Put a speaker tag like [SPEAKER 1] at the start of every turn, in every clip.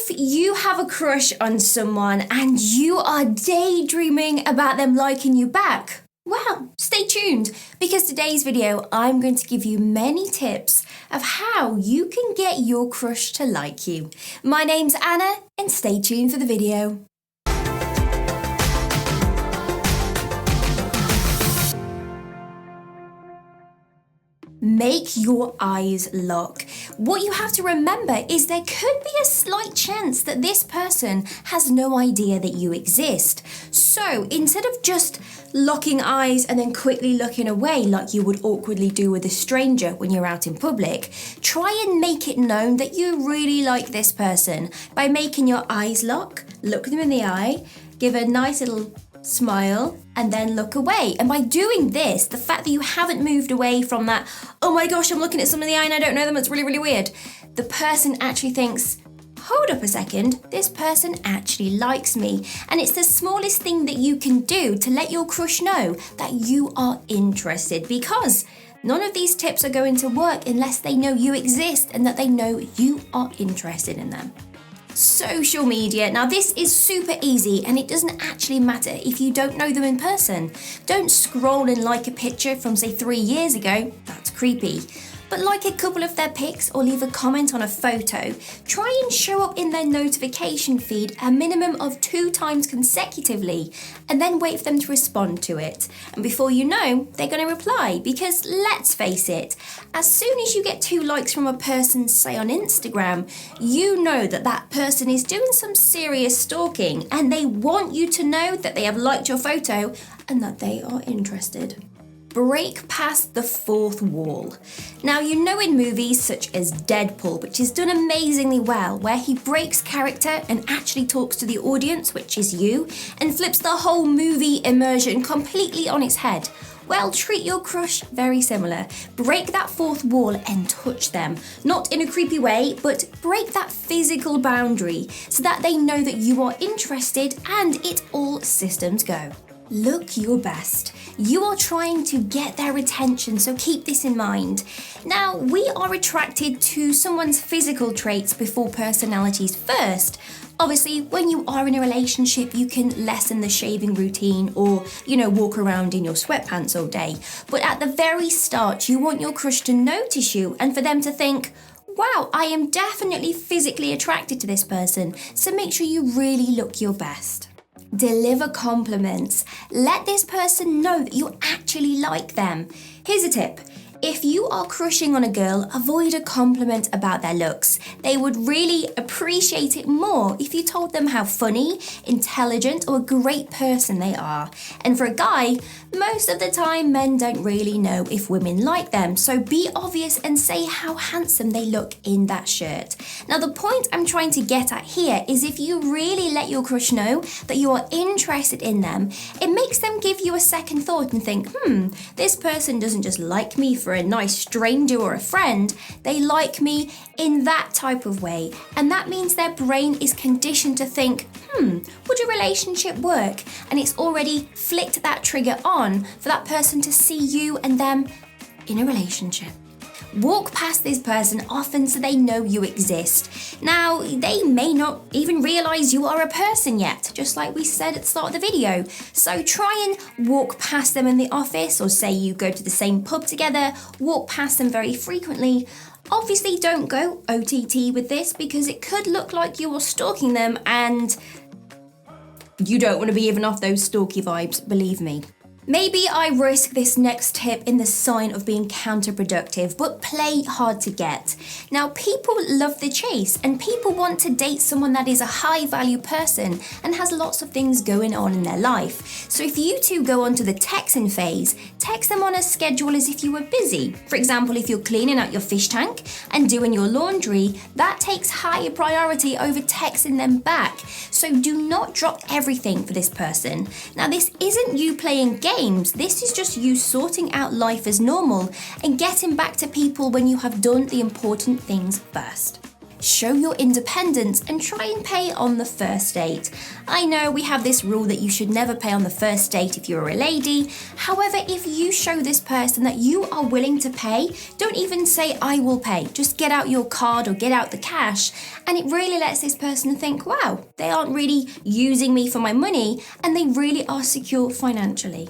[SPEAKER 1] if you have a crush on someone and you are daydreaming about them liking you back, well, stay tuned, because today's video I'm going to give you many tips of how you can get your crush to like you. My name's Anna, and stay tuned for the video. Make your eyes lock. What you have to remember is there could be a slight chance that this person has no idea that you exist. So instead of just locking eyes and then quickly looking away like you would awkwardly do with a stranger when you're out in public, try and make it known that you really like this person by making your eyes lock, look them in the eye, give a nice little smile, and then look away. And by doing this, the fact that you haven't moved away from that, oh my gosh, I'm looking at someone in the eye and I don't know them, it's really, really weird, the person actually thinks, hold up a second, this person actually likes me. And it's the smallest thing that you can do to let your crush know that you are interested, because none of these tips are going to work unless they know you exist and that they know you are interested in them. Social media. Now this is super easy and it doesn't actually matter if you don't know them in person. Don't scroll and like a picture from say 3 years ago, that's creepy. But like a couple of their pics or leave a comment on a photo. Try and show up in their notification feed a minimum of 2 times consecutively and then wait for them to respond to it. And before you know, they're going to reply, because let's face it, as soon as you get 2 likes from a person, say on Instagram, you know that that person is doing some serious stalking and they want you to know that they have liked your photo and that they are interested. Break past the 4th wall. Now, you know in movies such as Deadpool, which is done amazingly well, where he breaks character and actually talks to the audience, which is you, and flips the whole movie immersion completely on its head. Well, treat your crush very similar. Break that 4th wall and touch them. Not in a creepy way, but break that physical boundary so that they know that you are interested and it all systems go. Look your best. You are trying to get their attention, so keep this in mind. Now, we are attracted to someone's physical traits before personalities first. Obviously, when you are in a relationship, you can lessen the shaving routine or, walk around in your sweatpants all day. But at the very start, you want your crush to notice you and for them to think, wow, I am definitely physically attracted to this person. So make sure you really look your best. Deliver compliments. Let this person know that you actually like them. Here's a tip. If you are crushing on a girl, avoid a compliment about their looks. They would really appreciate it more if you told them how funny, intelligent, or a great person they are. And for a guy, most of the time men don't really know if women like them, so be obvious and say how handsome they look in that shirt. Now the point I'm trying to get at here is if you really let your crush know that you are interested in them, it makes them give you a second thought and think, this person doesn't just like me for a nice stranger or a friend, they like me in that type of way. And that means their brain is conditioned to think, would a relationship work? And it's already flicked that trigger on for that person to see you and them in a relationship. Walk past this person often so they know you exist. Now, they may not even realise you are a person yet, just like we said at the start of the video. So try and walk past them in the office, or say you go to the same pub together, walk past them very frequently. Obviously, don't go OTT with this, because it could look like you are stalking them and you don't want to be giving off those stalky vibes, believe me. Maybe I risk this next tip in the sign of being counterproductive, but play hard to get. Now, people love the chase, and people want to date someone that is a high-value person and has lots of things going on in their life. So if you two go onto the texting phase, text them on a schedule as if you were busy. For example, if you're cleaning out your fish tank and doing your laundry, that takes higher priority over texting them back. So do not drop everything for this person. Now, this isn't you playing games. This is just you sorting out life as normal and getting back to people when you have done the important things first. show your independence, and try and pay on the first date. I know we have this rule that you should never pay on the first date if you're a lady. However, if you show this person that you are willing to pay, don't even say I will pay. Just get out your card or get out the cash, and it really lets this person think, wow, they aren't really using me for my money and they really are secure financially.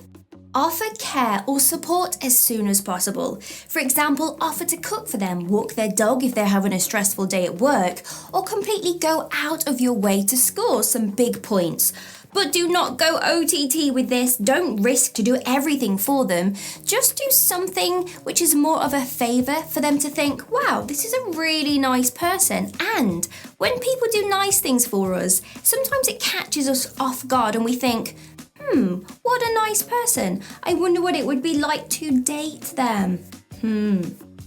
[SPEAKER 1] Offer care or support as soon as possible. For example, offer to cook for them, walk their dog if they're having a stressful day at work, or completely go out of your way to score some big points. But do not go OTT with this. Don't risk to do everything for them. Just do something which is more of a favour for them to think, wow, this is a really nice person. And when people do nice things for us, sometimes it catches us off guard and we think, what a nice person. I wonder what it would be like to date them.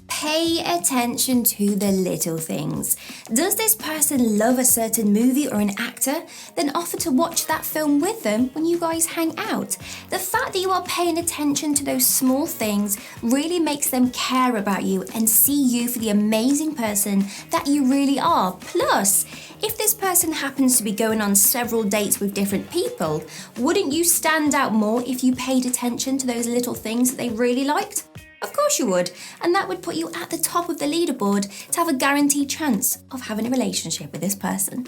[SPEAKER 1] Pay attention to the little things. Does this person love a certain movie or an actor? Then offer to watch that film with them when you guys hang out. The fact that you are paying attention to those small things really makes them care about you and see you for the amazing person that you really are. Plus, if this person happens to be going on several dates with different people, wouldn't you stand out more if you paid attention to those little things that they really liked? Of course you would, and that would put you at the top of the leaderboard to have a guaranteed chance of having a relationship with this person.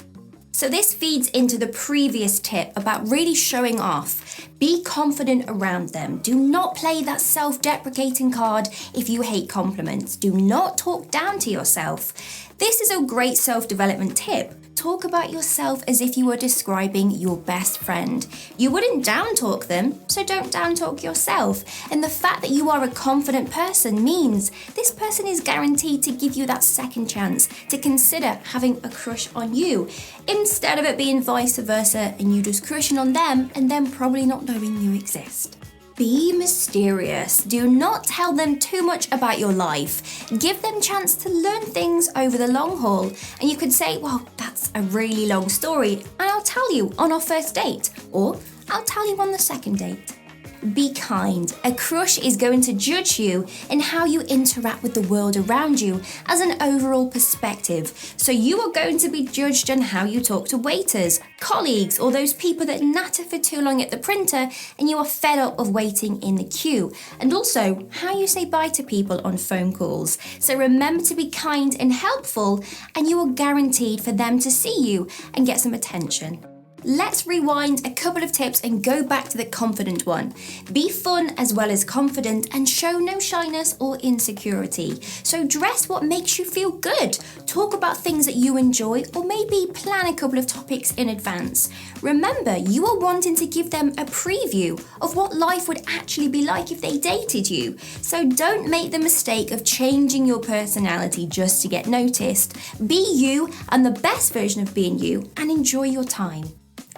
[SPEAKER 1] So this feeds into the previous tip about really showing off. Be confident around them. Do not play that self-deprecating card if you hate compliments. Do not talk down to yourself. This is a great self-development tip. Talk about yourself as if you were describing your best friend. You wouldn't down-talk them, so don't down-talk yourself. And the fact that you are a confident person means this person is guaranteed to give you that second chance to consider having a crush on you, instead of it being vice versa and you just crushing on them and them probably not knowing you exist. Be mysterious. Do not tell them too much about your life. Give them a chance to learn things over the long haul. And you could say, well, that's a really long story, and I'll tell you on our first date, or I'll tell you on the second date. Be kind. A crush is going to judge you in how you interact with the world around you as an overall perspective. So you are going to be judged on how you talk to waiters, colleagues, or those people that natter for too long at the printer and you are fed up of waiting in the queue. And also how you say bye to people on phone calls. So remember to be kind and helpful, and you are guaranteed for them to see you and get some attention. Let's rewind a couple of tips and go back to the confident one. Be fun as well as confident and show no shyness or insecurity. So dress what makes you feel good. Talk about things that you enjoy, or maybe plan a couple of topics in advance. Remember, you are wanting to give them a preview of what life would actually be like if they dated you. So don't make the mistake of changing your personality just to get noticed. Be you and the best version of being you, and enjoy your time.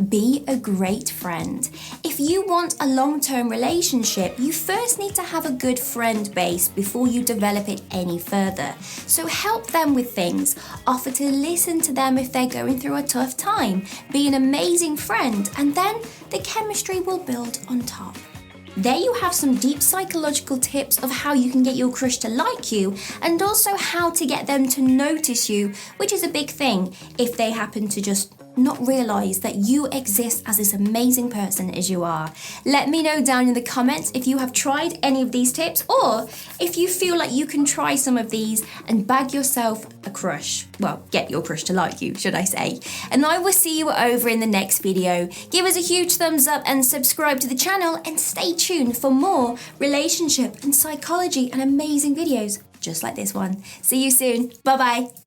[SPEAKER 1] Be a great friend. If you want a long-term relationship, you first need to have a good friend base before you develop it any further. So help them with things. Offer to listen to them if they're going through a tough time. Be an amazing friend, and then the chemistry will build on top. There you have some deep psychological tips of how you can get your crush to like you, and also how to get them to notice you, which is a big thing if they happen to just not realise that you exist as this amazing person as you are. Let me know down in the comments if you have tried any of these tips, or if you feel like you can try some of these and bag yourself a crush. Well, get your crush to like you, should I say. And I will see you over in the next video. Give us a huge thumbs up and subscribe to the channel, and stay tuned for more relationship and psychology and amazing videos just like this one. See you soon. Bye bye.